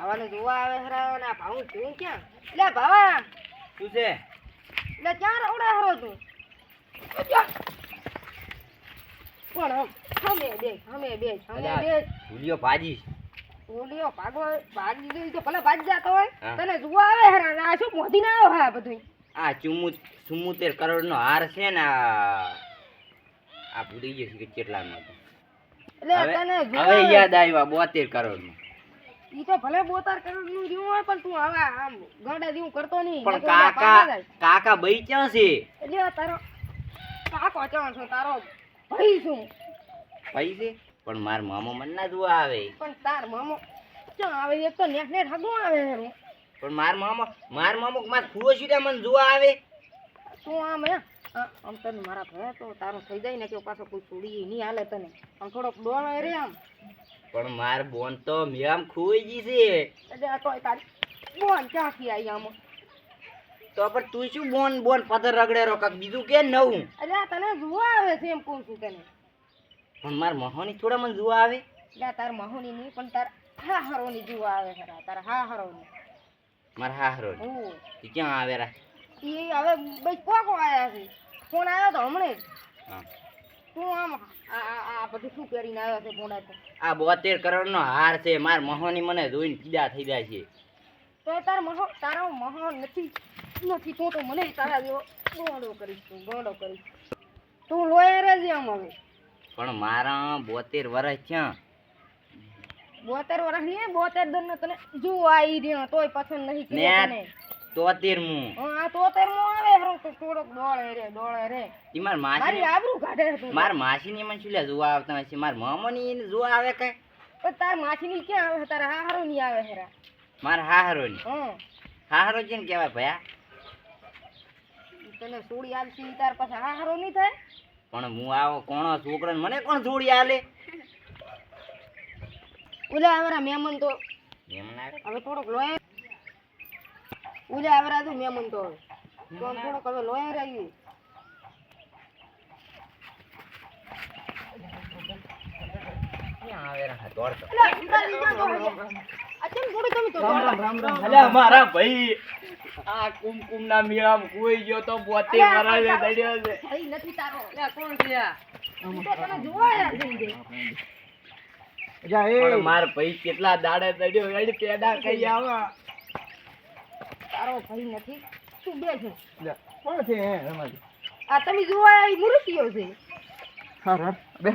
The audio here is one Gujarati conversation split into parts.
ભાવાને જોવા આવે હરા ને ભાવું તું ક્યાં લે ભાવા શું છે લે ક્યાં રવડા હરો તું પણ હમે બે ભૂલ્યો ભાજી ઓલિયો ભાગી ગઈ તો ભલે ભાજી જાતો હોય તને જોવા આવે હરા આ શું મોધી ના આવે હા બધું આ 74 કરોડ નો હાર છે ને આ ભૂલી ગયો છે કેટલા નો એટલે તને હવે યાદ આવ્યા 72 કરોડ નો ઈ તો ભલે 72 કરોડ નું જીવ હોય પણ તું હવે આમ ગોડા જેવું કરતો નહીં પણ કાકા બઈ ક્યાં છે એટલે તારો કાકો ચાણ છો તારો ભાઈ શું ભાઈ છે પણ માર મામો મન ના જોવા આવે પણ તાર મામો ક્યાં આવે એક તો નેટ હગો આવે હેરું પણ માર મામો માર ફુવો સીધા મને જોવા આવે તું આમ હે આમ તને મારા ભે તો તારું થઈ જાય ને કે પાછો કોઈ છોડી નહીં હાલે તને આમ થોડોક ડોળ રે આમ પણ માર બોન તો મેમ ખોઈ ગઈ છે એટલે આ તો તારી બોન ક્યાંથી આવી આમ તો પણ તું શું બોન પથ્થર રગડેરો કાક બીજું કે નવું એટલે તને જોવા આવે છે એમ કહું છું તને પણ માર મહોની થોડા મને જોવા આવે એટલે તાર મહોની નહીં પણ તાર હા હરોની જોવા આવે ખરા તાર હા હરોની માર હા હરો ઈ ક્યાં આવે રા ઈ હવે બઈ કોકો આયા છે ફોન આવ્યો તો હમણે હા તું આમ આ બધું શું કરીને આવ્યો છે ફોન આવ્યો આ 72 કરોડ નો હાર છે માર મહોની મને જોઈને કીડા થઈ જાય છે તો તારો મહો નથી તું તો મને તારા જેવો ગોળો કરીશ તું લોયા રે આમ હવે પણ મારા 72 વર્ષ થયા 72 વર્ષ ની 72 દન તને જો આવી રહ્યો તોય પસંદ નહીં કે તને 73 મુ હા 73 મુ આવે હરો તો થોડોક દોળે રે ઈ માર મારી આબરૂ કાઢે તું માર માસી ની મને શું લે જોવા આવતા છે માર મામોની જોવા આવે કઈ પણ તાર માસી ની ક્યાં આવે તારા હાહરો ની આવે હેરા માર હાહરો ની હાહરો કેમ કહેવાય ભયા તને સોડી આલસી તાર પાસે હાહરો ની થાય પણ હું આવો કોણો છોકરો મને કોણ જોડી આલે ઓલા આવરા મહેમાન તો હવે થોડોક લોય ઓલા આવરા તો મહેમાન તો થોડોક હવે લોય રહ્યું ક્યાં આવે રા દોડતો અચમ થોડું તમે તો અલ્યા મારા ભાઈ આ કુમકુમ ના મેળામાં કોઈ ગયો તો 72 વરાળે દડ્યો છે ભાઈ નથી તારો લે કોણ છે આ તો તને જોવાયા છે પણ માર ભાઈ કેટલા દાડે દડ્યો એડી પેડા કઈ આવા તારો ભાઈ નથી તું બે છે કોણ છે રમાજી આ તમે જોવાયા ઈ મુરતિયો છે હા બે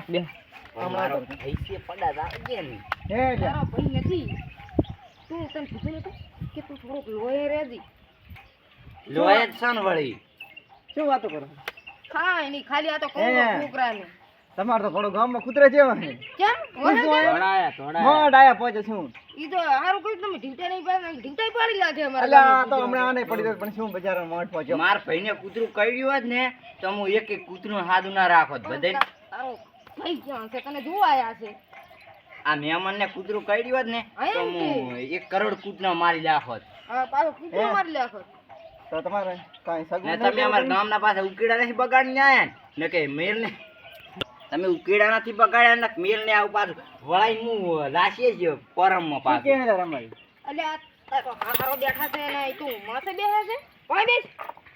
મારો ભાઈ છે પડા દાગે ને હે તારો ભાઈ નથી તું તને કીધું નતું કે તું થોડોક લોહી રેજી લોય જ સન વળી શું વાતો કરો ખાય નહીં ખાલી આ તો છોકરાને તમાર તો ઘણો ગામમાં કૂતરા જેવા છે કેમ થોડાયા ડાયા પહોંચે છું ઈ તો હારું કઈ તમે ઢીંટા નહીં પાડી ઢીંટા પાડી લાગે અમારે અલ્યા આ તો હમણાં આને પડી ગયો પણ શું બજારમાં મોટ પહોંચ્યો માર ભાઈને કૂતરું કડ્યું હોત ને તો હું એક કૂતરું હાદું ના રાખોત બધાય તારો ભાઈ ક્યાં છે તને જોવાયા છે આ મહેમાન ને કૂતરું કડ્યું હોત ને તો હું 1 કરોડ કૂતરા મારી નાખોત હા પાછો કૂતરો મારી લાખો તો તમારે કાઈ સગું ને તમે અમારા ગામના પાસે ઉકેડા નથી બગાડીને આયા ને કે મેલ ને તમે ઉકેડા નથી બગાડ્યા ને મેલ ને આવું પાછું વળાઈ હું લાસીએ જ પરમમાં પાછું કે હે રમાઈ અલ્યા તારો હારો બેઠા છે ને તું માથે બેહે છે કોઈ બેસ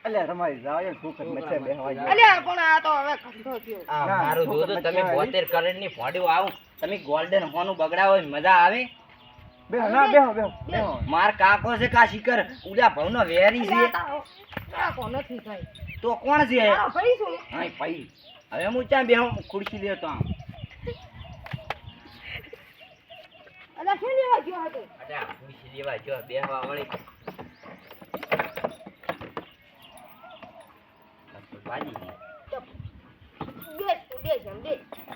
અલ્યા રમાઈ જાવ એ છોકર મચ્છે બેહવા જાય અલ્યા પણ આ તો હવે ખંડો થયો આ મારું દોસ્ત તમે 72 કરોડ ની ફોડ્યું આવું તમે ગોલ્ડન હોનું બગડાવો મજા આવે બેહો માર કાકો છે કા શિકર ઉડા ભવનો વેરી છે કાકો નથી ભાઈ તો કોણ છે તારો ભાઈ શું હા ભાઈ હવે હું ચા બેહું ખુરશી લેતો આમ અલ્યા શું લેવા ગયો હતો અચ્છા ખુરશી લેવા જો બેહવા વળી બાજી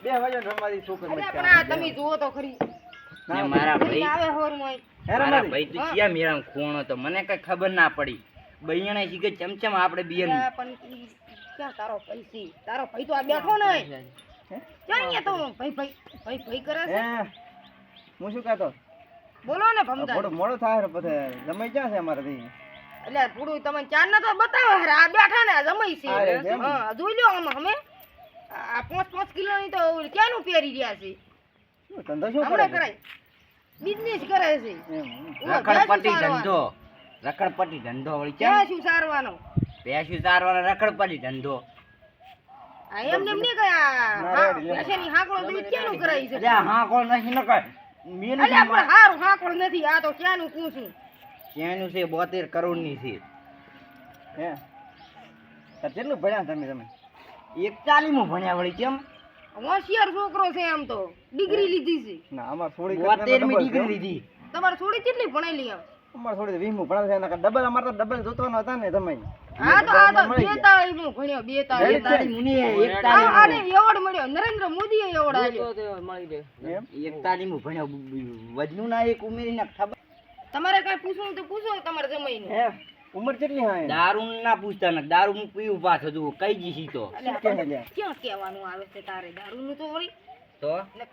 બે વાજો રમાઈ છોકર અલ્યા મચ્છે પણ આ તમે જુઓ તો ખરી ને મારા ભાઈ ભાઈ આવે હોર મોય મારા ભાઈ તું ક્યાં મેરામ ખોણો તો મને કઈ ખબર ના પડી બૈયાણા શીખે ચમચમ આપણે બિયન પણ ક્યાં તારો ભાઈ તો આ બેઠો ને ક્યાં અહીંયા તો ભાઈ કરે છે હે હું શું કહેતો બોલો ને ભમદા મોડો મોડો થાય રે બધે જમાઈ ક્યાં છે અમારે થી એટલે થોડું તમને ચાર ના તો બતાવો હે આ બેઠા ને આ જમાઈ છે હા જોઈ લો આમાં અમે આ 5 કિલો ની તો ક્યાંનું પહેરી રહ્યા છે ધંધો શું હમણાં કરે કરાય બિઝનેસ કરે છે એમ રખડપટ્ટી ધંધો રખડપટ્ટી ધંધો વળી કેમ ક્યાં શું સારવાનો ભેંસું ચારવાનો રખડપટ્ટી ધંધો આ એમને એમ નહીં ગયા ના, હા રેડી, પૈસાની હાંકળો દૂધ ક્યાંનું કરાય છે અલ્યા હા કોણ નથી ન કર મેલ અલ્યા પણ હારું હાંકળ નથી આ તો ક્યાંનું પૂછું ક્યાંનું છે 72 કરોડની છે હે તાર કેટલું ભણ્યા તમે 41 ભણ્યા વળી કેમ હોશિયાર છોકરો છે આમ તો ડિગ્રી લીધી છે ના અમાર થોડી 72મી ડિગ્રી લીધી તમારે થોડી કેટલી ભણેલી આમ અમાર થોડી 20 ભણા છે એના ડબલ અમાર તો ડબલ જોતવાનો હતા ને તમે આ તો 42 નું ભણ્યો 42 41 મુનિ આને 41 એવોર્ડ મળ્યો નરેન્દ્ર મોદીએ એવોર્ડ આપ્યો એમ 41 ભણ્યો વજનું ના એક ઉમેરીને ખબર તમારે કઈ પૂછવું તો પૂછો તમારે જમાઈને હે ઉંમર કેટલી હા દારૂ ના પૂછતા ને દારૂ હું પીવું પાછો તું કઈ જીસી તો અલ્યા, શું કહે છે? ક્યાં કહેવાનું આવે છે તારે દારૂનું તો વળી તો ને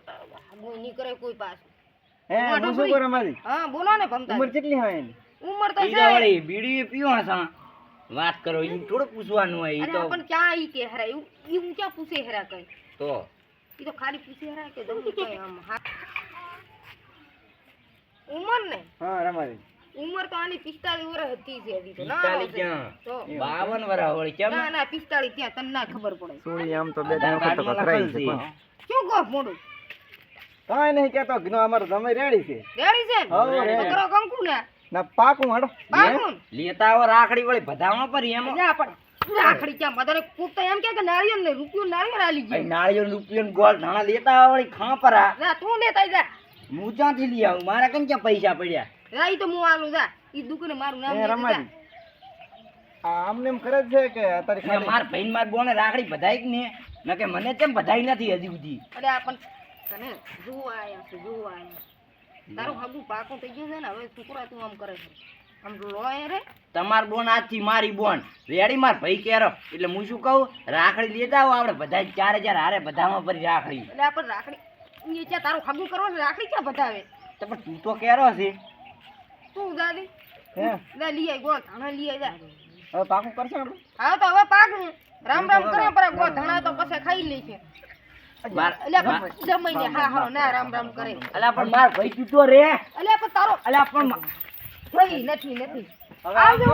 કોઈ નહીં કરે કોઈ પાછું હે હું શું કરું અમારી હા બોલો ને ભમતા ઉંમર કેટલી હા એની ઉંમર તો ઈ છે તો વળી બીડી પીવો હસા વાત કરો ઈ થોડું પૂછવાનું હોય ઈ અરે તો પણ ક્યાં ઈ કે હરા એવું ક્યાં પૂછે હરા કઈ તો ઈ તો ખાલી પૂછે હરા કે દમ કઈ આમ ઉંમર ને હા રમારી ઉંમર તો આની 45 વર્ષ હતી છે હજી તો ના 45 ક્યાં? તો 52 વર્ષ વળી કેમ ના ના 45 ક્યાં તને ના ખબર પડે સોળી આમ તો બે આધાર ત્રણ વખત તો કાર્ડમાં કરાઈ છે લખેલું શું કહો મોડું કાંઈ નહીં કેતો કે અમારો તમે રેડી છે રેડી છે હઉ, રેડી. કરો કંકુ ને ના પાકું હાડો બાકુન લેતા આવો રાખડી વળી બધામાં પર એમ જા પણ રાખડી ક્યાં બધાને કોક તો એમ કે નાળિયેર ને રૂપિયો નાળિયેર આલી ભાઈ ગયો નાળિયેર રૂપિયો ને ગોળ ધાણા લેતા આવો વળી ખાપરા જા તું લેતા જા હું ક્યાંથી લઈ આવું મારા કેમ ક્યાં પૈસા પડ્યા જા ઈ તો હું આલું જા ઈ દુકાને મારું નામ એ લખી રમારી જા આ આમને એમ કરે જ છે કે અત્યારે ને ખાલી માર ભાઈ ને માર બોને રાખડી બધાઈ કે ને નકે મને કેમ બધાઈ નથી હજી સુધી અરે આ પણ તને જોવા આયા છે જોવા આયા તારું હગું પાકું થઈ ગયું છે ને હવે છોકરા તું આમ કરે છે આમ લોય રે તમાર બોન આજથી મારી બોન રેડી માર ભાઈ કેરો એટલે હું શું કહું રાખડી લેતા આવો આપણે બધા 4000 હારે બધામાં પર રાખડી એટલે આ પણ રાખડી ઈ ક્યાં તારું હગું કરવાનું છે, રાખડી ક્યાં બતાવે તો પણ તું તો કેરો છે તું દાદી હે લે લઈ આય ગોળ ધાણા લઈ આય જા હવે પાકું કરશે આપણે હા તો હવે પાકું રામ રામ કરે પર ગોળ ધાણા તો પછી ખાઈ લે છે માર એટલે જમાઈને હા હા ના રામ રામ કરે અલા પણ માર ભાઈ તું તો રે એટલે પણ તારો અલા પણ નથી નથી હવે આવજો